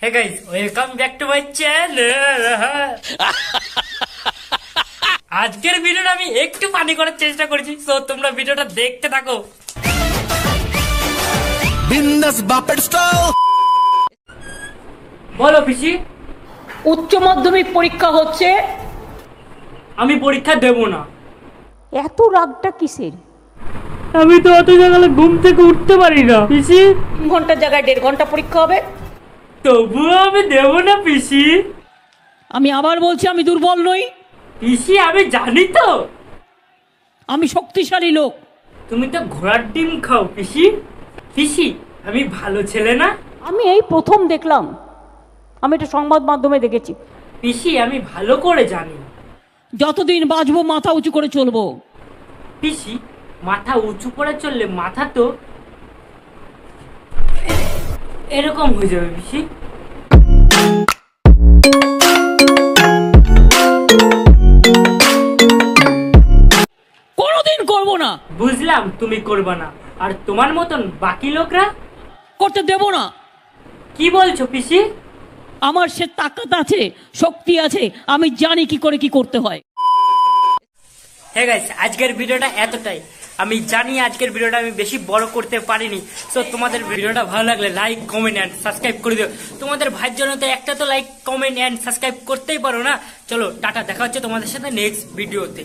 Hey guys, welcome back to my channel. আজকের ভিডিওটা আমি একটু ফানি করার চেষ্টা করেছি, তো তোমরা ভিডিওটা দেখতে থাকো। বিন্দাস বাপের স্টাইল। বলো পিসি। উচ্চ মাধ্যমিক পরীক্ষা হচ্ছে। আমি পরীক্ষা দেব না। এত রাগটা কিসের? আমি তো অত সকালে ঘুম থেকে উঠতে পারি না পিসি। 3 ঘন্টার জায়গায় 1.5 ঘন্টা পরীক্ষা হবে। তবুও আমি দেব না পিসি। আমি আবার বলছি আমি দুর্বল নই, পিসি আমি জানি তো। আমি শক্তিশালী লোক। তুমি তো ঘোড়ার ডিম খাও পিসি। পিসি আমি ভালো ছেলে না। আমি এই প্রথম দেখলাম, আমি এটা সংবাদ মাধ্যমে দেখেছি। পিসি আমি ভালো করে জানি। যতদিন বাঁচবো মাথা উঁচু করে চলবো। পিসি মাথা উঁচু করে চললে মাথা তো এরকম হয়ে যাবে পিসি। কোনোদিন করব না। বুঝলাম তুমি করবে না, আর তোমার মতন বাকি লোকরা করতে দেব না। কি বলছো পিসি? আমার সে তাকাত আছে, শক্তি আছে, আমি জানি কি করে কি করতে হয়। হ্যাঁ গাইস, আজকের ভিডিওটা এতটাই। আমি জানি আজকের ভিডিওটা আমি বেশি বড় করতে পারিনি, তো তোমাদের ভিডিওটা ভালো লাগলে লাইক কমেন্ট এন্ড সাবস্ক্রাইব করে দিও। তোমাদের ভাইয়ের জন্য তো একটা তো লাইক কমেন্ট এন্ড সাবস্ক্রাইব করতেই পারো না। চলো টাটা, দেখা হচ্ছে তোমাদের সাথে নেক্সট ভিডিওতে।